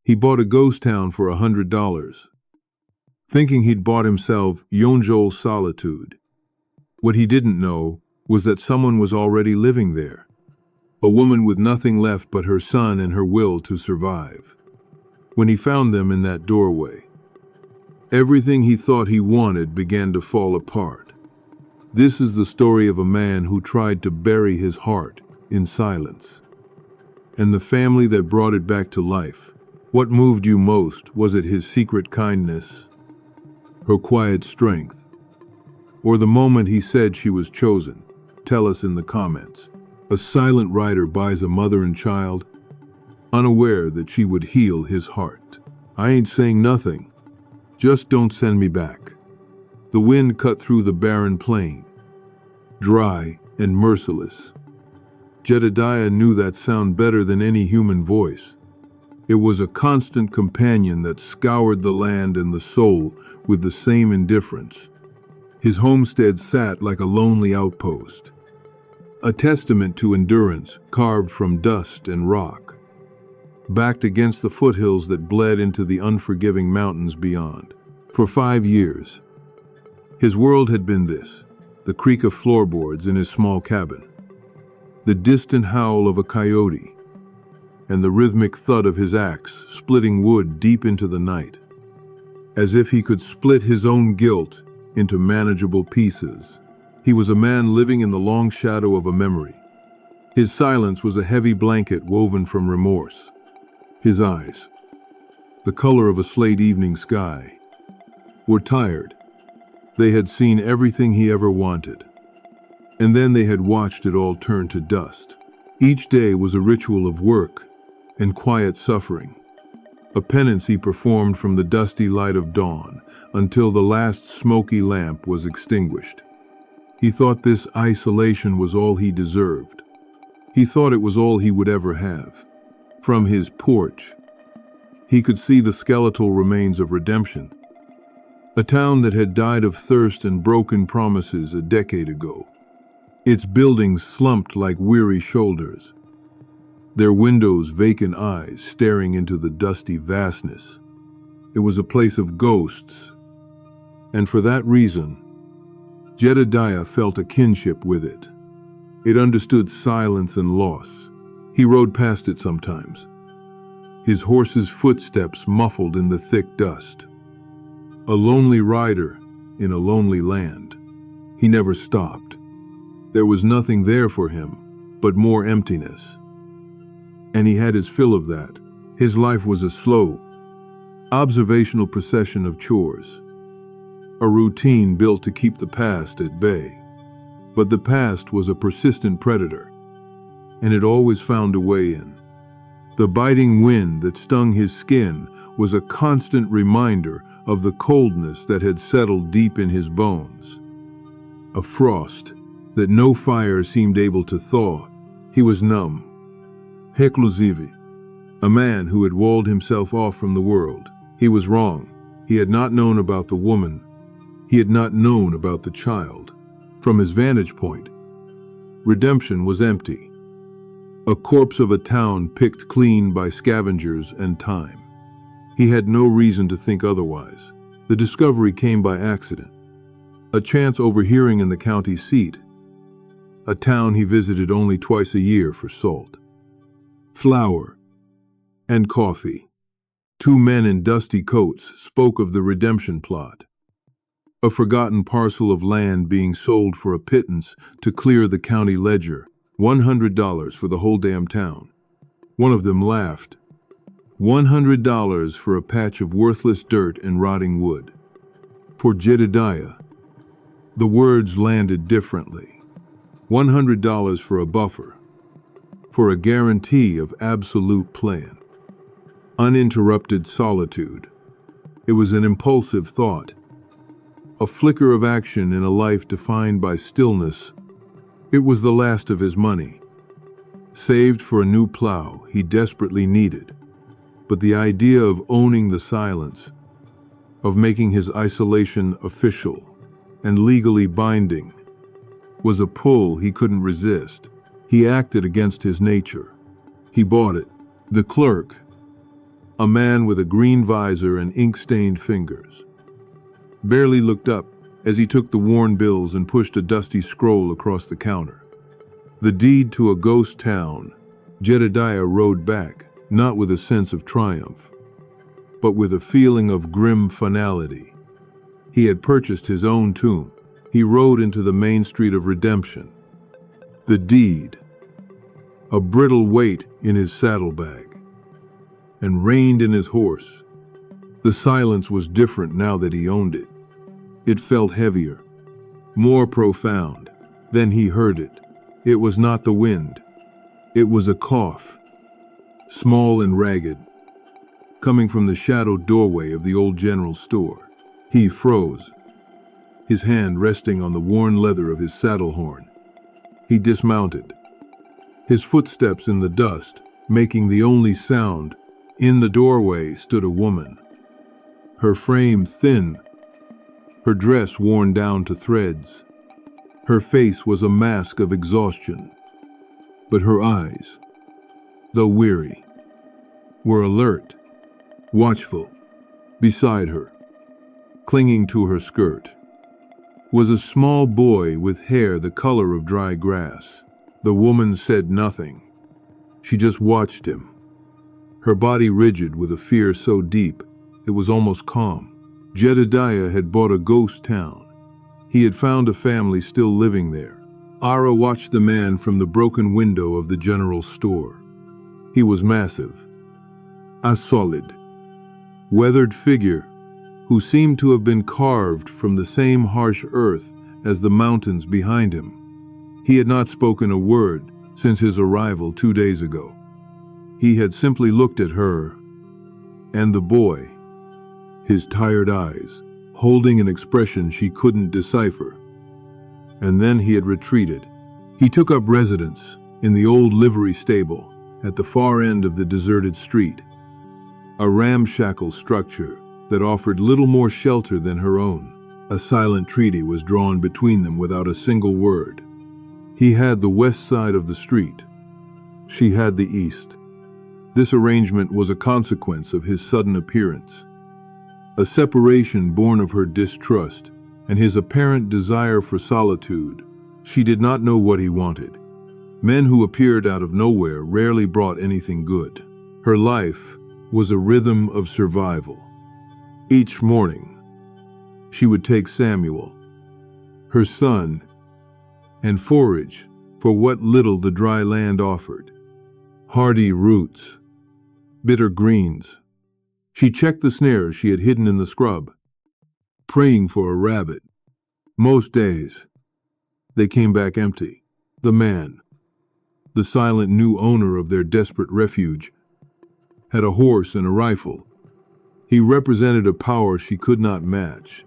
He bought a ghost town for $100, thinking he'd bought himself Yonjol Solitude. What he didn't know was that someone was already living there, a woman with nothing left but her son and her will to survive. When he found them in that doorway, everything he thought he wanted began to fall apart. This is the story of a man who tried to bury his heart in silence, and the family that brought it back to life. What moved you most? Was it his secret kindness, her quiet strength, or the moment he said she was chosen? Tell us in the comments. A silent rider buys a mother and child, unaware that she would heal his heart. I ain't saying nothing, just don't send me back. The wind cut through the barren plain, dry and merciless. Jedidiah knew that sound better than any human voice. It was a constant companion that scoured the land and the soul with the same indifference. His homestead sat like a lonely outpost, a testament to endurance carved from dust and rock, backed against the foothills that bled into the unforgiving mountains beyond. For 5 years, his world had been this: the creak of floorboards in his small cabin, the distant howl of a coyote, and the rhythmic thud of his axe splitting wood deep into the night, as if he could split his own guilt into manageable pieces. He was a man living in the long shadow of a memory. His silence was a heavy blanket woven from remorse. His eyes, the color of a slate evening sky, were tired. They had seen everything he ever wanted, and then they had watched it all turn to dust. Each day was a ritual of work and quiet suffering, a penance he performed from the dusty light of dawn until the last smoky lamp was extinguished. He thought this isolation was all he deserved. He thought it was all he would ever have. From his porch, he could see the skeletal remains of redemption, a town that had died of thirst and broken promises a decade ago. Its buildings slumped like weary shoulders, their windows vacant eyes staring into the dusty vastness. It was a place of ghosts, and for that reason, Jedidiah felt a kinship with it. It understood silence and loss. He rode past it sometimes, his horse's footsteps muffled in the thick dust. A lonely rider in a lonely land. He never stopped. There was nothing there for him but more emptiness. And he had his fill of that. His life was a slow, observational procession of chores, a routine built to keep the past at bay. But the past was a persistent predator, and it always found a way in. The biting wind that stung his skin was a constant reminder of the coldness that had settled deep in his bones, a frost that no fire seemed able to thaw. He was numb. Reclusive, a man who had walled himself off from the world. He was wrong. He had not known about the woman. He had not known about the child. From his vantage point, redemption was empty, a corpse of a town picked clean by scavengers and time. He had no reason to think otherwise. The discovery came by accident, a chance overhearing in the county seat, a town he visited only twice a year for salt, flour, and coffee. Two men in dusty coats spoke of the redemption plot, a forgotten parcel of land being sold for a pittance to clear the county ledger, $100 for the whole damn town. One of them laughed. $100 for a patch of worthless dirt and rotting wood. For Jedidiah, the words landed differently. $100 for a buffer, for a guarantee of absolute plan, uninterrupted solitude. It was an impulsive thought, a flicker of action in a life defined by stillness. It was the last of his money, saved for a new plow he desperately needed. But the idea of owning the silence, of making his isolation official and legally binding, was a pull he couldn't resist. He acted against his nature. He bought it. The clerk, a man with a green visor and ink-stained fingers. Barely looked up as he took the worn bills and pushed a dusty scroll across the counter. The deed to a ghost town. Jedidiah rode back, not with a sense of triumph, but with a feeling of grim finality. He had purchased his own tomb. He rode into the main street of redemption. The deed, a brittle weight in his saddlebag, and reined in his horse. The silence was different now that he owned it. It felt heavier, more profound. Then he heard it. It was not the wind. It was a cough, small and ragged, coming from the shadowed doorway of the old general store. He froze, his hand resting on the worn leather of his saddle horn. He dismounted, his footsteps in the dust making the only sound. In the doorway stood a woman, her frame thin, her dress worn down to threads. Her face was a mask of exhaustion, but her eyes, though weary, were alert, watchful. Beside her, clinging to her skirt, was a small boy with hair the color of dry grass. The woman said nothing. She just watched him, her body rigid with a fear so deep it was almost calm. Jedidiah had bought a ghost town. He had found a family still living there. Ara watched the man from the broken window of the general store. He was massive, a solid, weathered figure who seemed to have been carved from the same harsh earth as the mountains behind him. He had not spoken a word since his arrival 2 days ago. He had simply looked at her and the boy, his tired eyes holding an expression she couldn't decipher. And then he had retreated. He took up residence in the old livery stable at the far end of the deserted street, a ramshackle structure that offered little more shelter than her own. A silent treaty was drawn between them without a single word. He had the west side of the street. She had the east. This arrangement was a consequence of his sudden appearance, a separation born of her distrust and his apparent desire for solitude. She did not know what he wanted. Men who appeared out of nowhere rarely brought anything good. Her life was a rhythm of survival. Each morning, she would take Samuel, her son, and forage for what little the dry land offered. Hardy roots, bitter greens. She checked the snares she had hidden in the scrub, praying for a rabbit. Most days, they came back empty. The man, the silent new owner of their desperate refuge, had a horse and a rifle. He represented a power she could not match,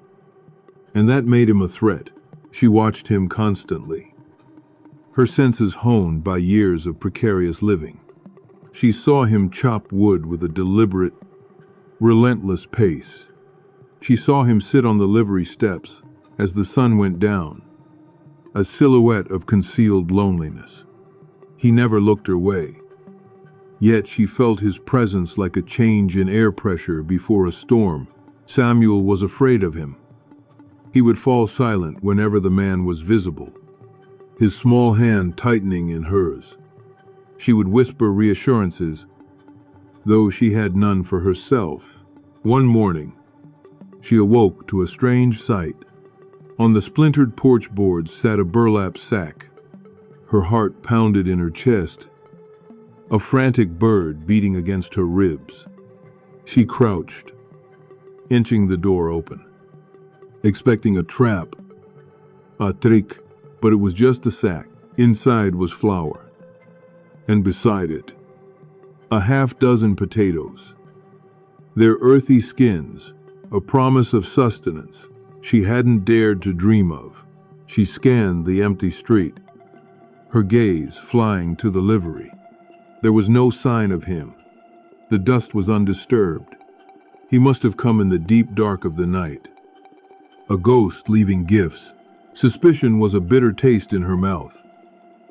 and that made him a threat. She watched him constantly, her senses honed by years of precarious living. She saw him chop wood with a deliberate, relentless pace. She saw him sit on the livery steps as the sun went down, a silhouette of concealed loneliness. He never looked her way, yet she felt his presence like a change in air pressure before a storm. Samuel was afraid of him. He would fall silent whenever the man was visible, his small hand tightening in hers. She would whisper reassurances, though she had none for herself. One morning, she awoke to a strange sight. On the splintered porch boards sat a burlap sack. Her heart pounded in her chest, a frantic bird beating against her ribs. She crouched, inching the door open, expecting a trap, a trick, but it was just a sack. Inside was flour, and beside it, a half-dozen potatoes, their earthy skins, a promise of sustenance she hadn't dared to dream of. She scanned the empty street, her gaze flying to the livery. There was no sign of him. The dust was undisturbed. He must have come in the deep dark of the night, a ghost leaving gifts. Suspicion was a bitter taste in her mouth.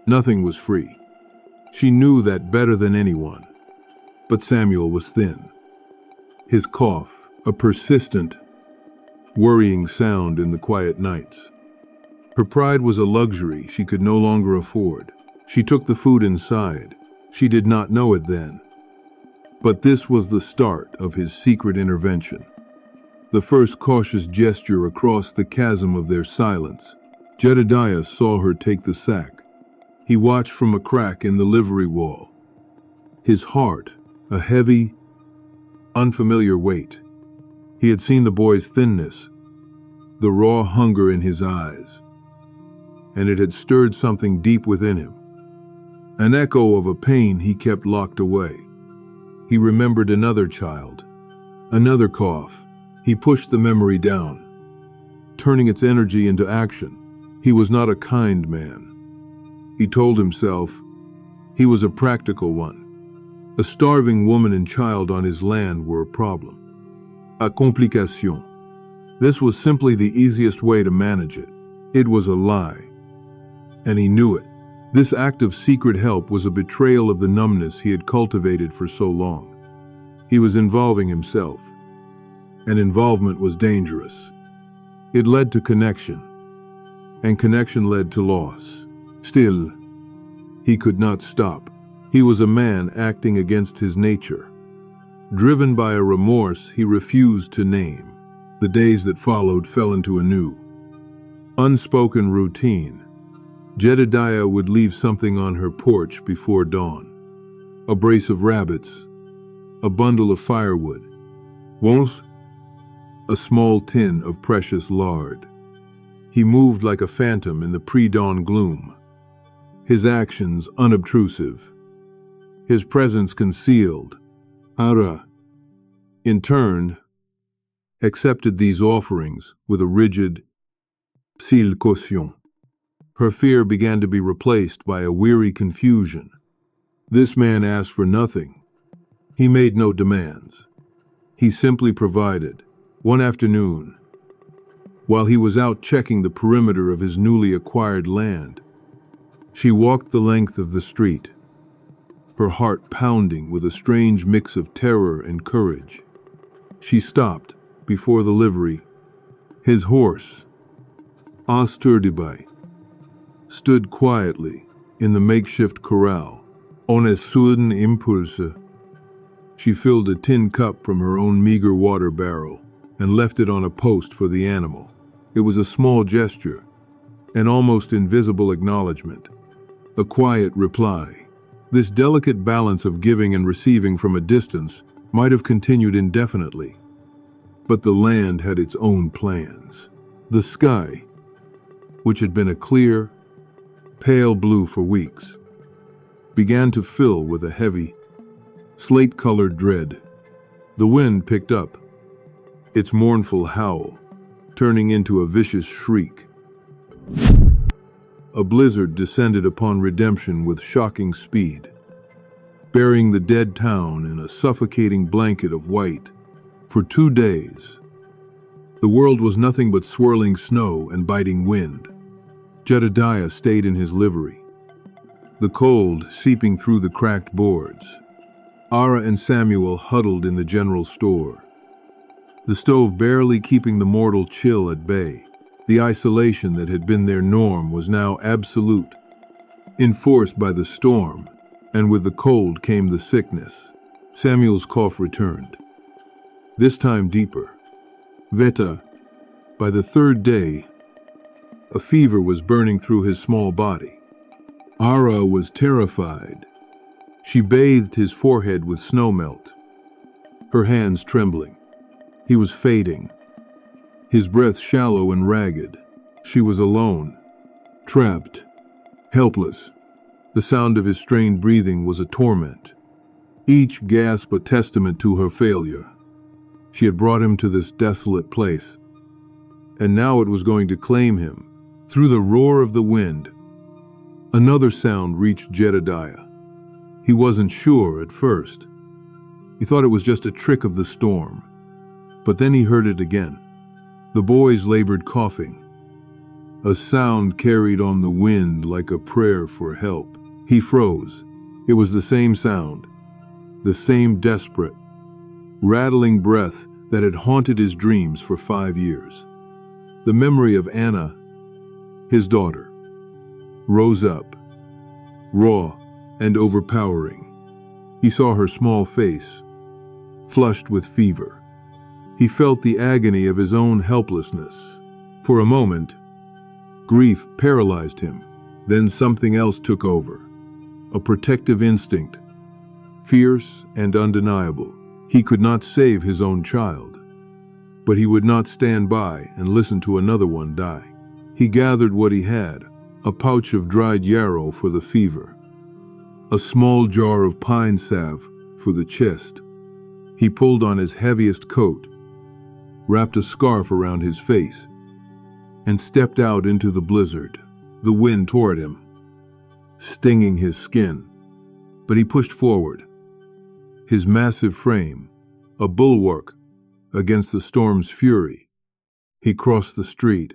Nothing was free. She knew that better than anyone. But Samuel was thin. His cough, a persistent, worrying sound in the quiet nights. Her pride was a luxury she could no longer afford. She took the food inside. She did not know it then. But this was the start of his secret intervention. The first cautious gesture across the chasm of their silence. Jedidiah saw her take the sack. He watched from a crack in the livery wall. His heart, a heavy, unfamiliar weight. He had seen the boy's thinness, the raw hunger in his eyes, and it had stirred something deep within him. An echo of a pain he kept locked away. He remembered another child, another cough. He pushed the memory down, turning its energy into action. He was not a kind man. He told himself he was a practical one. A starving woman and child on his land were a problem. A complication. This was simply the easiest way to manage it. It was a lie, and he knew it. This act of secret help was a betrayal of the numbness he had cultivated for so long. He was involving himself, and involvement was dangerous. It led to connection, and connection led to loss. Still, he could not stop. He was a man acting against his nature. Driven by a remorse he refused to name, the days that followed fell into a new, unspoken routine. Jedidiah would leave something on her porch before dawn. A brace of rabbits, a bundle of firewood, once a small tin of precious lard. He moved like a phantom in the pre-dawn gloom, his actions unobtrusive, his presence concealed. Ara, in turn, accepted these offerings with a rigid s'il caution. Her fear began to be replaced by a weary confusion. This man asked for nothing. He made no demands. He simply provided. One afternoon, while he was out checking the perimeter of his newly acquired land, she walked the length of the street, her heart pounding with a strange mix of terror and courage. She stopped before the livery. His horse, Jedidiah, stood quietly in the makeshift corral. On a sudden impulse, she filled a tin cup from her own meager water barrel and left it on a post for the animal. It was a small gesture, an almost invisible acknowledgement, a quiet reply. This delicate balance of giving and receiving from a distance might have continued indefinitely. But the land had its own plans. The sky, which had been a clear, pale blue for weeks, began to fill with a heavy, slate-colored dread. The wind picked up, its mournful howl turning into a vicious shriek. A blizzard descended upon Redemption with shocking speed, burying the dead town in a suffocating blanket of white. For 2 days, the world was nothing but swirling snow and biting wind. Jedidiah stayed in his livery, the cold seeping through the cracked boards. Ara and Samuel huddled in the general store, the stove barely keeping the mortal chill at bay. The isolation that had been their norm was now absolute, enforced by the storm, and with the cold came the sickness. Samuel's cough returned, this time deeper. Veta, by the 3rd day, a fever was burning through his small body. Ara was terrified. She bathed his forehead with snowmelt, her hands trembling. He was fading, his breath shallow and ragged. She was alone, trapped, helpless. The sound of his strained breathing was a torment, each gasp a testament to her failure. She had brought him to this desolate place, and now it was going to claim him. Through the roar of the wind, another sound reached Jedidiah. He wasn't sure at first. He thought it was just a trick of the storm. But then he heard it again. The boys labored coughing, a sound carried on the wind like a prayer for help. He froze. It was the same sound, the same desperate, rattling breath that had haunted his dreams for 5 years. The memory of Anna, his daughter, rose up, raw and overpowering. He saw her small face, flushed with fever. He felt the agony of his own helplessness. For a moment, grief paralyzed him. Then something else took over. A protective instinct, fierce and undeniable. He could not save his own child, but he would not stand by and listen to another one die. He gathered what he had, a pouch of dried yarrow for the fever, a small jar of pine salve for the chest. He pulled on his heaviest coat, wrapped a scarf around his face, and stepped out into the blizzard. The wind tore at him, stinging his skin, but he pushed forward, his massive frame a bulwark against the storm's fury. He crossed the street,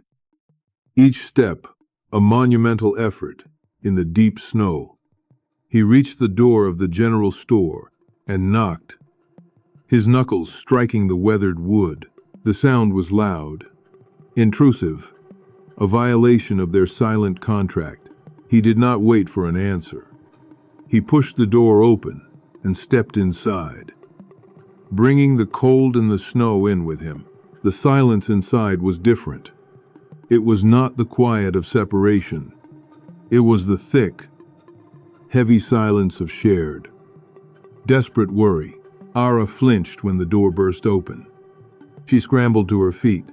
each step a monumental effort in the deep snow. He reached the door of the general store and knocked, his knuckles striking the weathered wood. The sound was loud, intrusive, a violation of their silent contract. He did not wait for an answer. He pushed the door open and stepped inside, bringing the cold and the snow in with him. The silence inside was different. It was not the quiet of separation. It was the thick, heavy silence of shared, desperate worry. Ara flinched when the door burst open. She scrambled to her feet,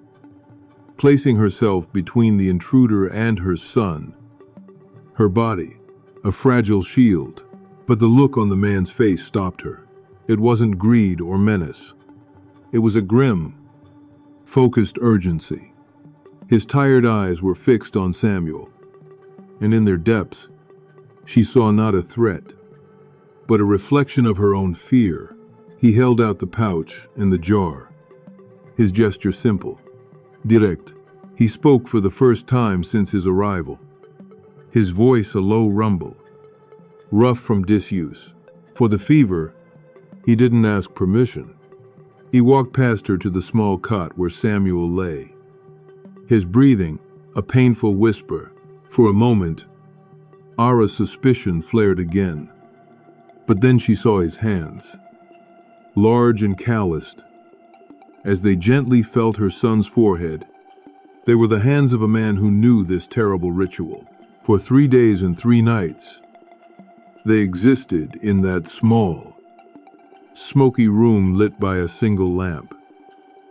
placing herself between the intruder and her son. Her body, a fragile shield, but the look on the man's face stopped her. It wasn't greed or menace. It was a grim, focused urgency. His tired eyes were fixed on Samuel, and in their depths, she saw not a threat, but a reflection of her own fear. He held out the pouch and the jar, his gesture simple, direct. He spoke for the first time since his arrival, his voice a low rumble, rough from disuse. For the fever, he didn't ask permission. He walked past her to the small cot where Samuel lay, his breathing a painful whisper. For a moment, Ara's suspicion flared again, but then she saw his hands, large and calloused, as they gently felt her son's forehead. They were the hands of a man who knew this terrible ritual. For 3 days and 3 nights, they existed in that small, smoky room lit by a single lamp.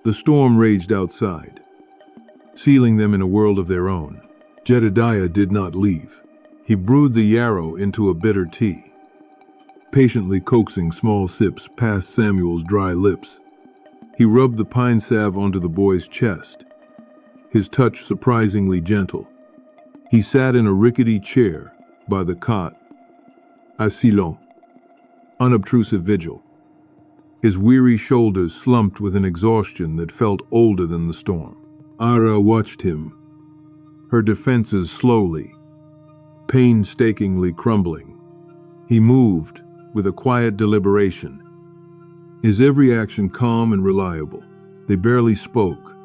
The storm raged outside, sealing them in a world of their own. Jedidiah did not leave. He brewed the yarrow into a bitter tea, patiently coaxing small sips past Samuel's dry lips. He rubbed the pine salve onto the boy's chest, his touch surprisingly gentle. He sat in a rickety chair by the cot, assis long, unobtrusive vigil, his weary shoulders slumped with an exhaustion that felt older than the storm. Ara watched him, her defenses slowly, painstakingly crumbling. He moved with a quiet deliberation, his every action calm and reliable. They barely spoke.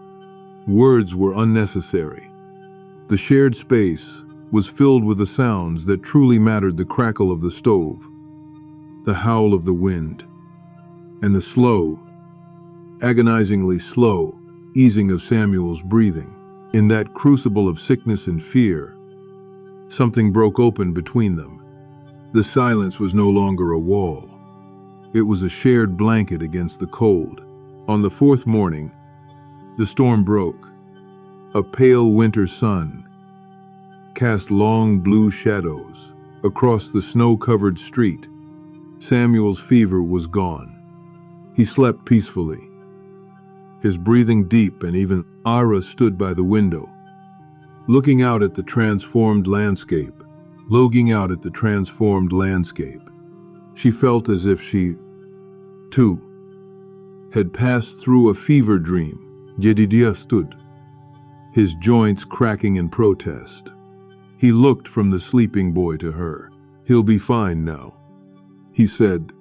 Words were unnecessary. The shared space was filled with the sounds that truly mattered: the crackle of the stove, the howl of the wind, and the slow, agonizingly slow, easing of Samuel's breathing. In that crucible of sickness and fear, something broke open between them. The silence was no longer a wall. It was a shared blanket against the cold. On the 4th morning, the storm broke. A pale winter sun cast long blue shadows across the snow-covered street. Samuel's fever was gone. He slept peacefully, his breathing deep and even. Ara stood by the window, looking out at the transformed landscape. She felt as if she, too, had passed through a fever dream. Jedidiah stood, his joints cracking in protest. He looked from the sleeping boy to her. "He'll be fine now," he said,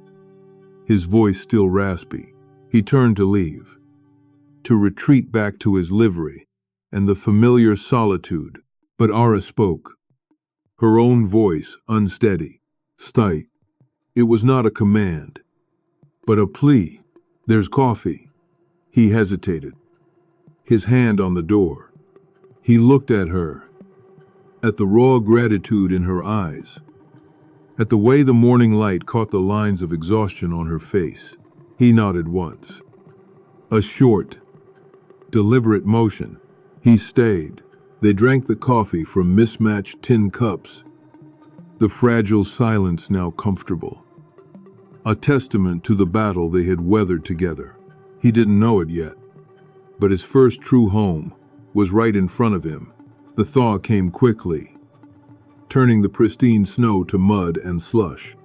his voice still raspy. He turned to leave, to retreat back to his livery and the familiar solitude, but Ara spoke, her own voice unsteady. Stay. It was not a command, but a plea. There's coffee. He hesitated, his hand on the door. He looked at her, at the raw gratitude in her eyes, at the way the morning light caught the lines of exhaustion on her face. He nodded once. A short, deliberate motion. He stayed. They drank the coffee from mismatched tin cups, the fragile silence now comfortable, a testament to the battle they had weathered together. He didn't know it yet, but his first true home was right in front of him. The thaw came quickly, turning the pristine snow to mud and slush.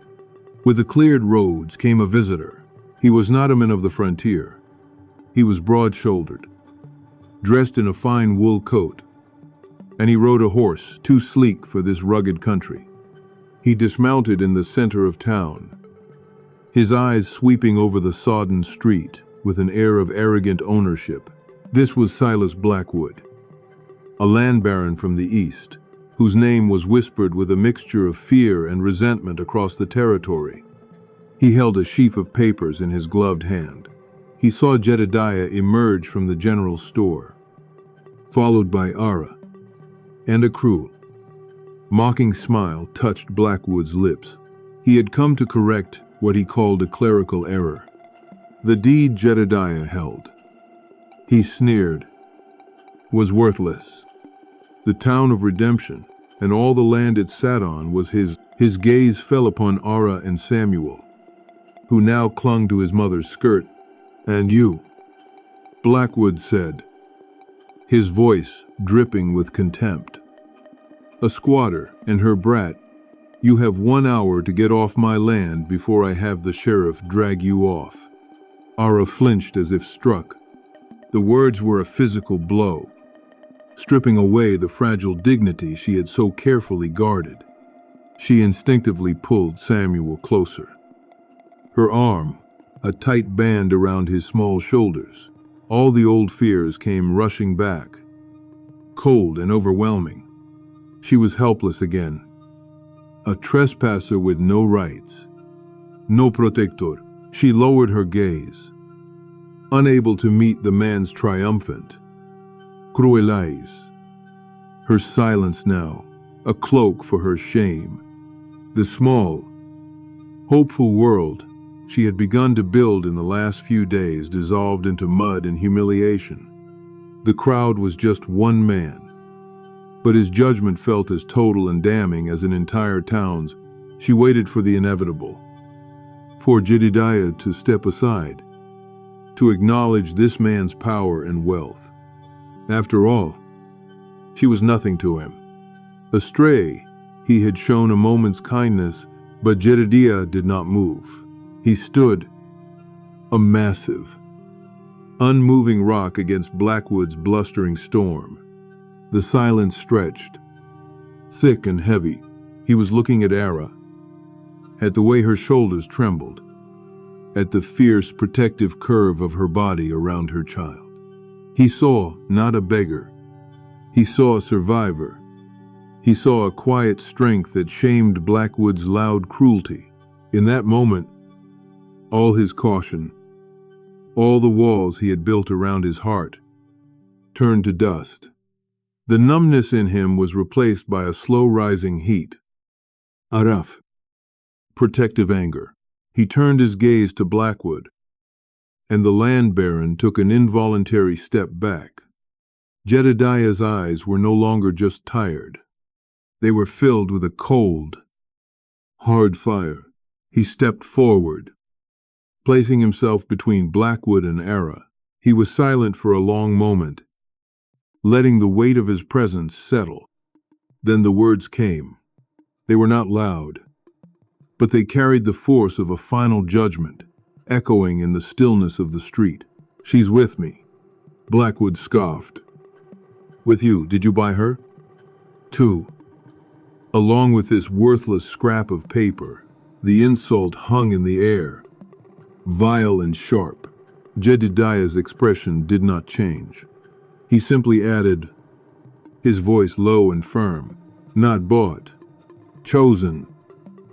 With the cleared roads came a visitor. He was not a man of the frontier. He was broad-shouldered, dressed in a fine wool coat, and he rode a horse too sleek for this rugged country. He dismounted in the center of town, his eyes sweeping over the sodden street with an air of arrogant ownership. This was Silas Blackwood, a land baron from the east, whose name was whispered with a mixture of fear and resentment across the territory. He held a sheaf of papers in his gloved hand. He saw Jedidiah emerge from the general store, followed by Ara, and a cruel, mocking smile touched Blackwood's lips. He had come to correct what he called a clerical error. The deed Jedidiah held, he sneered, was worthless. The town of redemption and all the land it sat on was his. His gaze fell upon Ara and Samuel, who now clung to his mother's skirt. And you, Blackwood said, his voice dripping with contempt. A squatter and her brat. You have 1 hour to get off my land before I have the sheriff drag you off. Ara flinched as if struck. The words were a physical blow, stripping away the fragile dignity she had so carefully guarded. She instinctively pulled Samuel closer. Her arm, a tight band around his small shoulders. All the old fears came rushing back, cold and overwhelming. She was helpless again. A trespasser with no rights, no protector. She lowered her gaze, unable to meet the man's triumphant, cruel eyes. Her silence now, a cloak for her shame. The small, hopeful world she had begun to build in the last few days dissolved into mud and humiliation. The crowd was just one man, but his judgment felt as total and damning as an entire town's. She waited for the inevitable, for Jedidiah to step aside, to acknowledge this man's power and wealth. After all, she was nothing to him. Astray, he had shown a moment's kindness, but Jedidiah did not move. He stood, a massive, unmoving rock against Blackwood's blustering storm. The silence stretched, thick and heavy. He was looking at Ara, at the way her shoulders trembled, at the fierce protective curve of her body around her child. He saw not a beggar. He saw a survivor. He saw a quiet strength that shamed Blackwood's loud cruelty. In that moment, all his caution, all the walls he had built around his heart, turned to dust. The numbness in him was replaced by a slow-rising heat. Araf, protective anger. He turned his gaze to Blackwood, and the land baron took an involuntary step back. Jedidiah's eyes were no longer just tired. They were filled with a cold, hard fire. He stepped forward, placing himself between Blackwood and Ara. He was silent for a long moment, letting the weight of his presence settle. Then the words came. They were not loud, but they carried the force of a final judgment, echoing in the stillness of the street. She's with me. Blackwood scoffed. With you, did you buy her? Too. Along with this worthless scrap of paper, the insult hung in the air, vile and sharp. Jedidiah's expression did not change. He simply added, his voice low and firm, "Not bought. Chosen."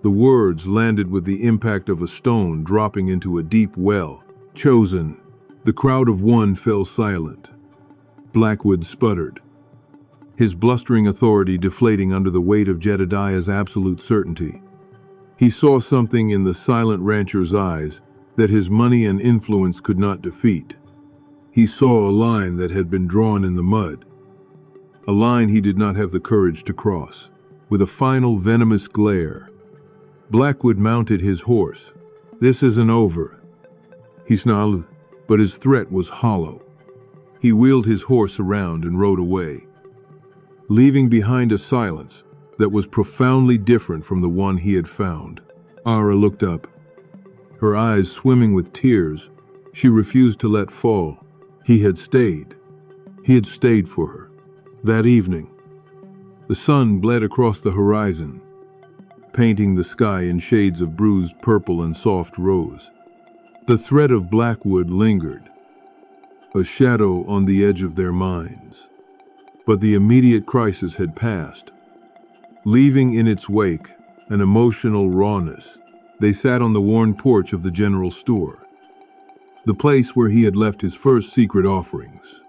The words landed with the impact of a stone dropping into a deep well. Chosen. The crowd of one fell silent. Blackwood sputtered, his blustering authority deflating under the weight of Jedidiah's absolute certainty. He saw something in the silent rancher's eyes that his money and influence could not defeat. He saw a line that had been drawn in the mud, a line he did not have the courage to cross. With a final venomous glare, Blackwood mounted his horse. "This isn't over," he snarled, but his threat was hollow. He wheeled his horse around and rode away, leaving behind a silence that was profoundly different from the one he had found. Ara looked up, her eyes swimming with tears she refused to let fall. He had stayed. He had stayed for her. That evening, the sun bled across the horizon, painting the sky in shades of bruised purple and soft rose. The threat of Blackwood lingered, a shadow on the edge of their minds. But the immediate crisis had passed, leaving in its wake an emotional rawness. They sat on the worn porch of the general store, the place where he had left his first secret offerings.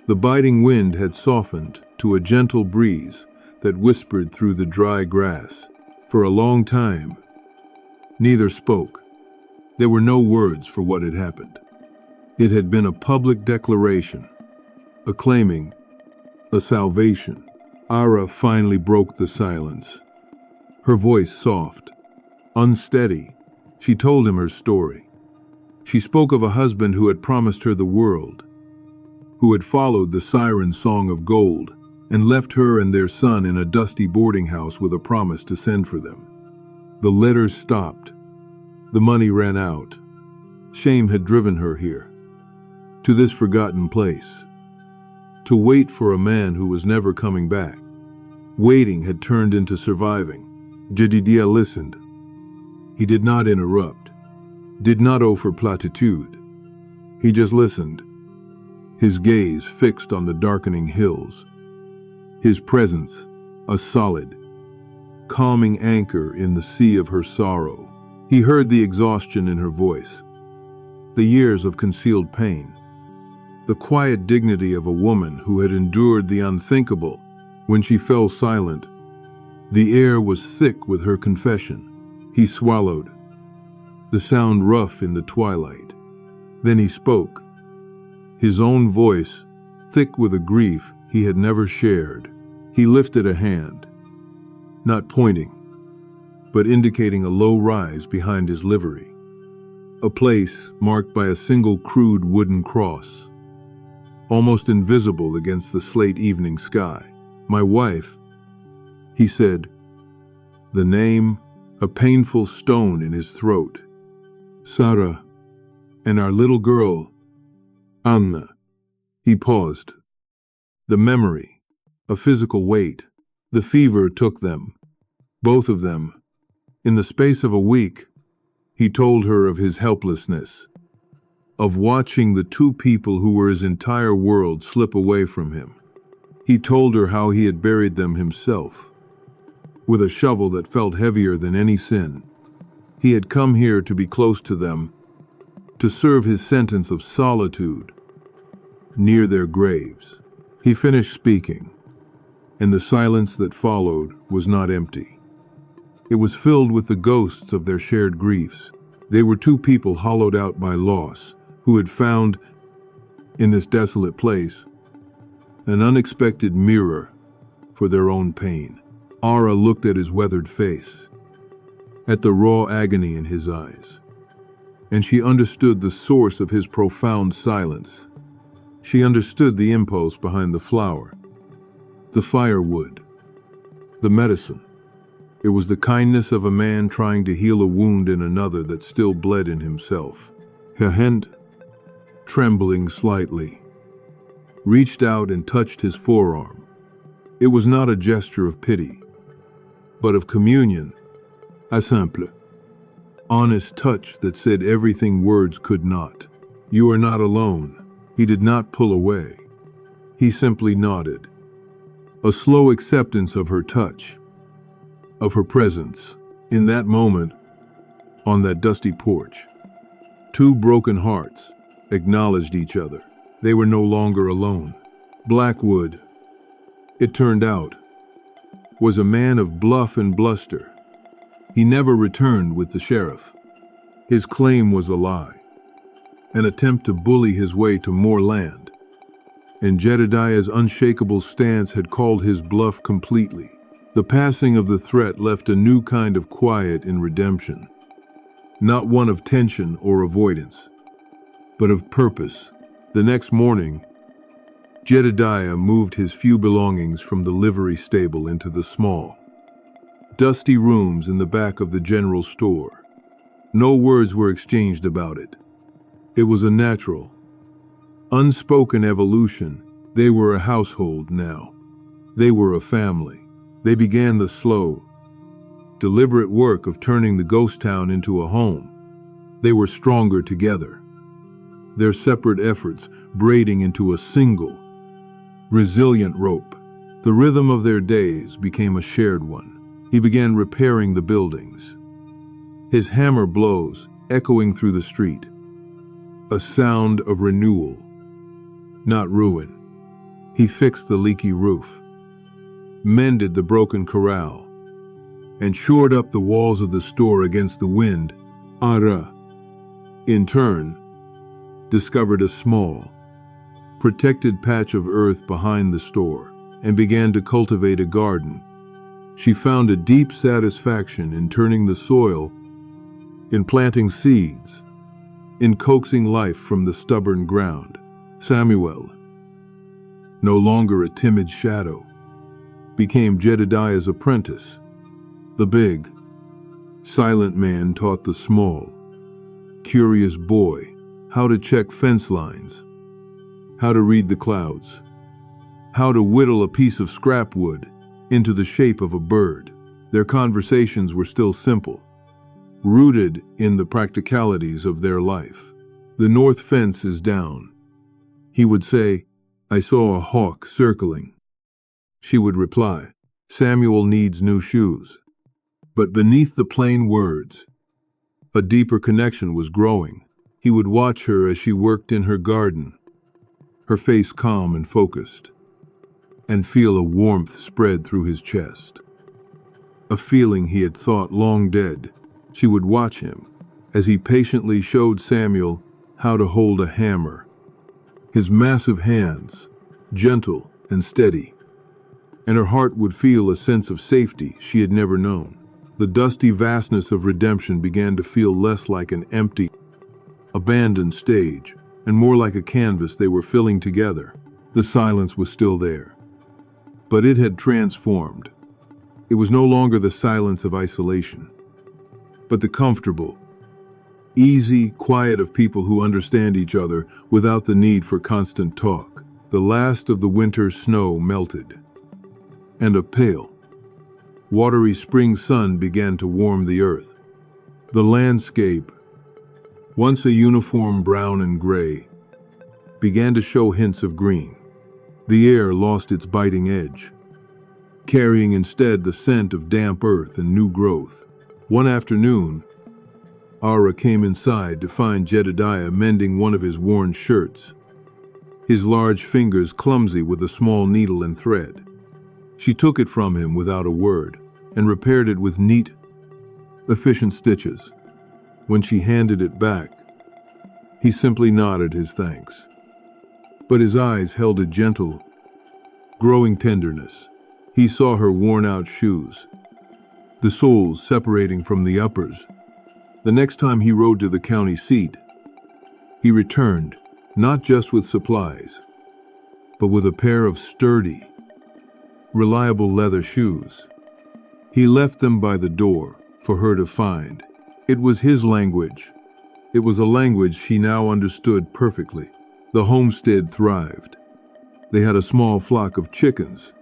The biting wind had softened to a gentle breeze that whispered through the dry grass. For a long time, neither spoke. There were no words for what had happened. It had been a public declaration, a claiming, a salvation. Ara finally broke the silence. Her voice soft, unsteady, she told him her story. She spoke of a husband who had promised her the world, who had followed the siren song of gold and left her and their son in a dusty boarding house with a promise to send for them. The letters stopped. The money ran out. Shame had driven her here, to this forgotten place, to wait for a man who was never coming back. Waiting had turned into surviving. Jedidiah listened. He did not interrupt, did not offer platitude. He just listened, his gaze fixed on the darkening hills, his presence a solid, calming anchor in the sea of her sorrow. He heard the exhaustion in her voice, the years of concealed pain, the quiet dignity of a woman who had endured the unthinkable. When she fell silent, the air was thick with her confession. He swallowed, the sound rough in the twilight. Then he spoke, his own voice thick with a grief he had never shared. He lifted a hand, not pointing, but indicating a low rise behind his livery, a place marked by a single crude wooden cross, almost invisible against the slate evening sky. "My wife," he said, the name a painful stone in his throat. "Sarah, and our little girl, Anna." He paused. The memory, a physical weight. The fever took them, both of them. In the space of a week, he told her of his helplessness, of watching the two people who were his entire world slip away from him. He told her how he had buried them himself, with a shovel that felt heavier than any sin. He had come here to be close to them, to serve his sentence of solitude, near their graves. He finished speaking, and the silence that followed was not empty. It was filled with the ghosts of their shared griefs. They were two people hollowed out by loss, who had found, in this desolate place, an unexpected mirror for their own pain. Ara looked at his weathered face, at the raw agony in his eyes, and she understood the source of his profound silence. She understood the impulse behind the flower, the firewood, the medicine. It was the kindness of a man trying to heal a wound in another that still bled in himself. Her hand, trembling slightly, reached out and touched his forearm. It was not a gesture of pity, but of communion, a simple, honest touch that said everything words could not. "You are not alone." He did not pull away. He simply nodded. A slow acceptance of her touch, of her presence. In that moment, on that dusty porch, two broken hearts acknowledged each other. They were no longer alone. Blackwood, it turned out, was a man of bluff and bluster. He never returned with the sheriff. His claim was a lie, an attempt to bully his way to more land. And Jedidiah's unshakable stance had called his bluff completely. The passing of the threat left a new kind of quiet in redemption. Not one of tension or avoidance, but of purpose. The next morning, Jedidiah moved his few belongings from the livery stable into the small, dusty rooms in the back of the general store. No words were exchanged about it. It was a natural, unspoken evolution. They were a household now. They were a family. They began the slow, deliberate work of turning the ghost town into a home. They were stronger together, their separate efforts braiding into a single, resilient rope. The rhythm of their days became a shared one. He began repairing the buildings, his hammer blows echoing through the street, a sound of renewal, not ruin. He fixed the leaky roof, mended the broken corral, and shored up the walls of the store against the wind. Ara, in turn, discovered a small, protected patch of earth behind the store and began to cultivate a garden. She found a deep satisfaction in turning the soil, in planting seeds, in coaxing life from the stubborn ground. Samuel, no longer a timid shadow, became Jedidiah's apprentice. The big, silent man taught the small, curious boy how to check fence lines, how to read the clouds, how to whittle a piece of scrap wood into the shape of a bird. Their conversations were still simple, rooted in the practicalities of their life. "The north fence is down," he would say. "I saw a hawk circling." She would reply, "Samuel needs new shoes." But beneath the plain words, a deeper connection was growing. He would watch her as she worked in her garden, her face calm and focused, and feel a warmth spread through his chest. A feeling he had thought long dead. She would watch him as he patiently showed Samuel how to hold a hammer, his massive hands, gentle and steady, and her heart would feel a sense of safety she had never known. The dusty vastness of redemption began to feel less like an empty, abandoned stage, and more like a canvas they were filling together. The silence was still there, but it had transformed. It was no longer the silence of isolation, but the comfortable, easy quiet of people who understand each other without the need for constant talk. The last of the winter snow melted, and a pale, watery spring sun began to warm the earth. The landscape, once a uniform brown and gray, began to show hints of green. The air lost its biting edge, carrying instead the scent of damp earth and new growth. One afternoon, Ara came inside to find Jedidiah mending one of his worn shirts, his large fingers clumsy with a small needle and thread. She took it from him without a word and repaired it with neat, efficient stitches. When she handed it back, he simply nodded his thanks. But his eyes held a gentle, growing tenderness. He saw her worn-out shoes, the soles separating from the uppers. The next time he rode to the county seat, he returned, not just with supplies, but with a pair of sturdy, reliable leather shoes. He left them by the door for her to find. It was his language. It was a language she now understood perfectly. The homestead thrived. They had a small flock of chickens,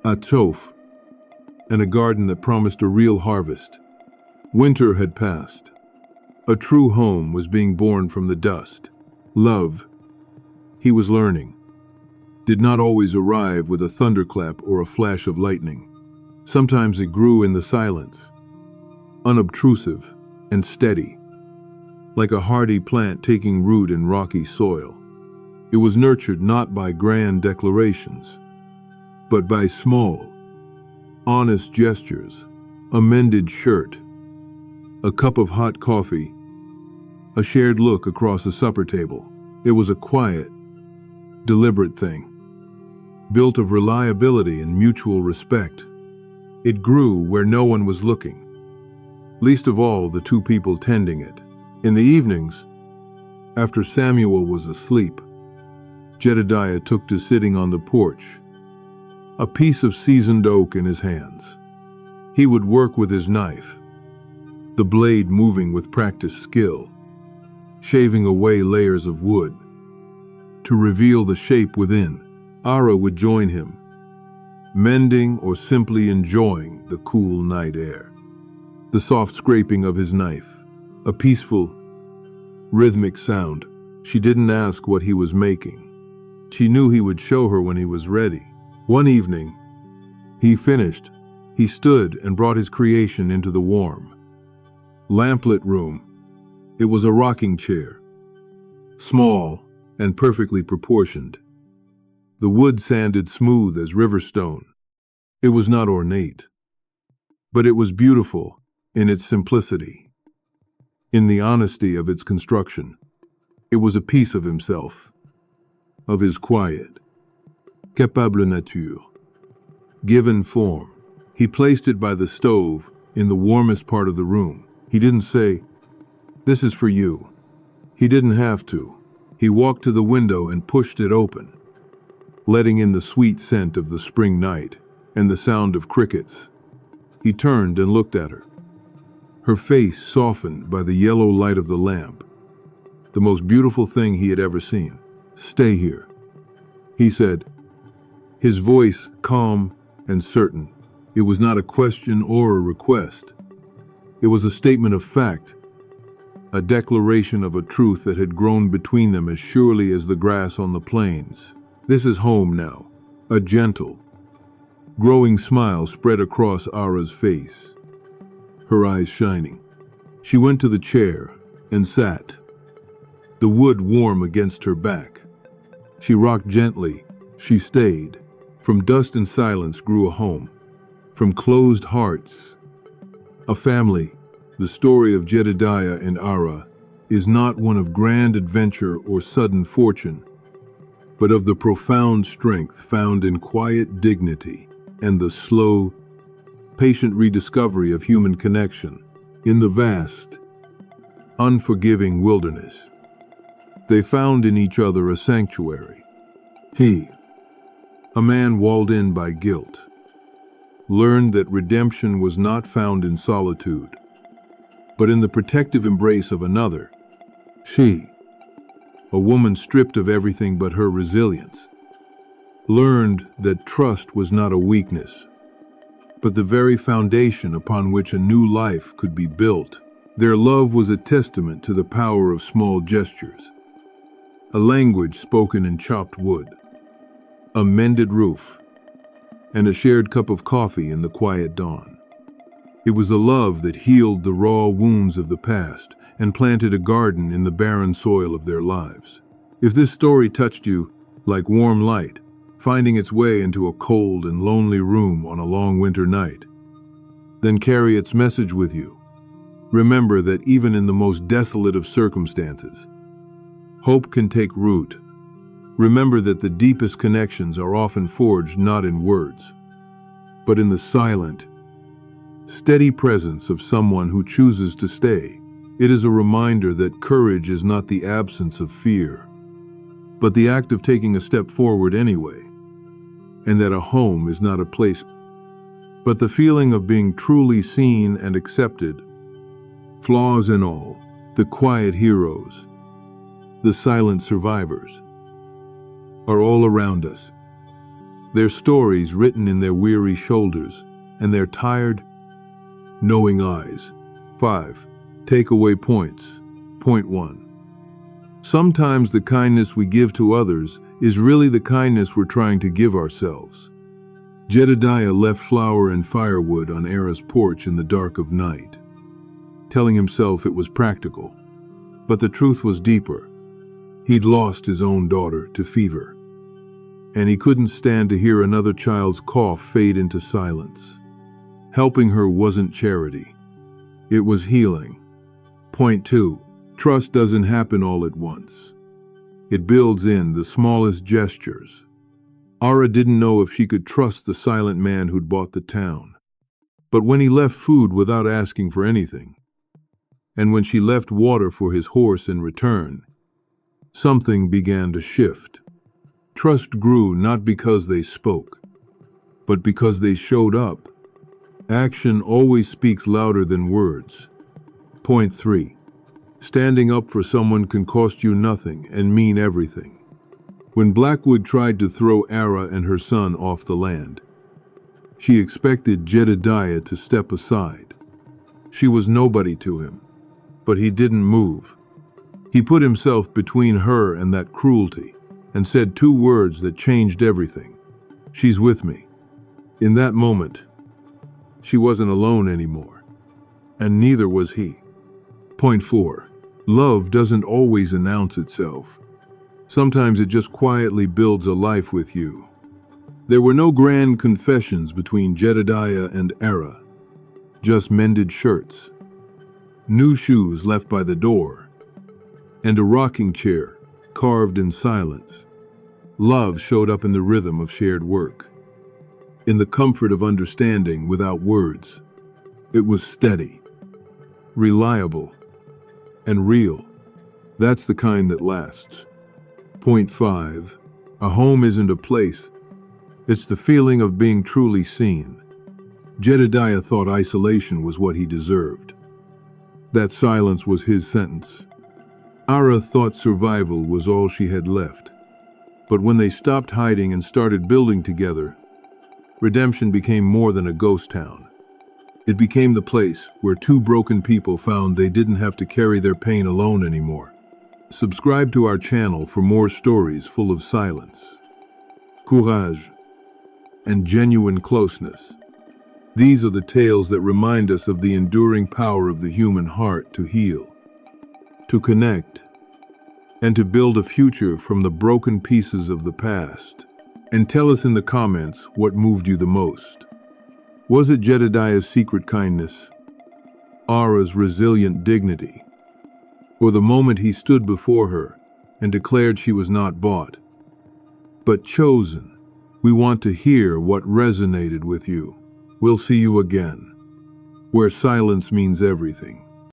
a tof, and a garden that promised a real harvest. Winter had passed. A true home was being born from the dust. Love, he was learning, did not always arrive with a thunderclap or a flash of lightning. Sometimes it grew in the silence, unobtrusive and steady, like a hardy plant taking root in rocky soil. It was nurtured not by grand declarations, but by small, honest gestures, a mended shirt, a cup of hot coffee, a shared look across a supper table. It was a quiet, deliberate thing, built of reliability and mutual respect. It grew where no one was looking, least of all the two people tending it. In the evenings, after Samuel was asleep, Jedidiah took to sitting on the porch, a piece of seasoned oak in his hands. He would work with his knife, the blade moving with practiced skill, shaving away layers of wood to reveal the shape within. Ara would join him, mending or simply enjoying the cool night air. The soft scraping of his knife, a peaceful, rhythmic sound. She didn't ask what he was making. She knew he would show her when he was ready. One evening, he finished. He stood and brought his creation into the warm, lamplit room. It was a rocking chair, small and perfectly proportioned. The wood sanded smooth as river stone. It was not ornate, but it was beautiful in its simplicity, in the honesty of its construction. It was a piece of himself, of his quiet, capable nature, given form. He placed it by the stove in the warmest part of the room. He didn't say, "This is for you." He didn't have to. He walked to the window and pushed it open, letting in the sweet scent of the spring night and the sound of crickets. He turned and looked at her, her face softened by the yellow light of the lamp, the most beautiful thing he had ever seen. "Stay here," he said, his voice calm and certain. It was not a question or a request. It was a statement of fact, a declaration of a truth that had grown between them as surely as the grass on the plains. "This is home now." A gentle, growing smile spread across Ara's face, her eyes shining. She went to the chair and sat, the wood warm against her back. She rocked gently. She stayed. From dust and silence grew a home. From closed hearts, a family. The story of Jedidiah and Ara is not one of grand adventure or sudden fortune, but of the profound strength found in quiet dignity and the slow, patient rediscovery of human connection in the vast, unforgiving wilderness. They found in each other a sanctuary. He, a man walled in by guilt, learned that redemption was not found in solitude, but in the protective embrace of another. She, a woman stripped of everything but her resilience, learned that trust was not a weakness, but the very foundation upon which a new life could be built. Their love was a testament to the power of small gestures, a language spoken in chopped wood, a mended roof, and a shared cup of coffee in the quiet dawn. It was a love that healed the raw wounds of the past and planted a garden in the barren soil of their lives. If this story touched you like warm light, finding its way into a cold and lonely room on a long winter night, then carry its message with you. Remember that even in the most desolate of circumstances, hope can take root. Remember that the deepest connections are often forged not in words, but in the silent, steady presence of someone who chooses to stay. It is a reminder that courage is not the absence of fear, but the act of taking a step forward anyway, and that a home is not a place, but the feeling of being truly seen and accepted. Flaws and all, the quiet heroes, the silent survivors, are all around us. Their stories written in their weary shoulders and their tired, knowing eyes. 5. Takeaway points. Point 1. Sometimes the kindness we give to others is really the kindness we're trying to give ourselves. Jedidiah left flour and firewood on Era's porch in the dark of night, telling himself it was practical. But the truth was deeper. He'd lost his own daughter to fever, and he couldn't stand to hear another child's cough fade into silence. Helping her wasn't charity. It was healing. Point 2. Trust doesn't happen all at once. It builds in the smallest gestures. Ara didn't know if she could trust the silent man who'd bought the town. But when he left food without asking for anything, and when she left water for his horse in return, something began to shift. Trust grew not because they spoke, but because they showed up. Action always speaks louder than words. Point 3. Standing up for someone can cost you nothing and mean everything. When Blackwood tried to throw Ara and her son off the land, she expected Jedidiah to step aside. She was nobody to him, but he didn't move. He put himself between her and that cruelty and said 2 words that changed everything. "She's with me." In that moment, she wasn't alone anymore, and neither was he. Point 4. Love doesn't always announce itself. Sometimes it just quietly builds a life with you. There were no grand confessions between Jedidiah and Ara, just mended shirts, new shoes left by the door, and a rocking chair carved in silence. Love showed up in the rhythm of shared work, in the comfort of understanding without words. It was steady, reliable, and real. That's the kind that lasts. Point 5. A home isn't a place. It's the feeling of being truly seen. Jedidiah thought isolation was what he deserved. That silence was his sentence. Ara thought survival was all she had left. But when they stopped hiding and started building together, redemption became more than a ghost town. It became the place where 2 broken people found they didn't have to carry their pain alone anymore. Subscribe to our channel for more stories full of silence, courage, and genuine closeness. These are the tales that remind us of the enduring power of the human heart to heal, to connect, and to build a future from the broken pieces of the past. And tell us in the comments what moved you the most. Was it Jedidiah's secret kindness, Ara's resilient dignity, or the moment he stood before her and declared she was not bought, but chosen? We want to hear what resonated with you. We'll see you again, where silence means everything.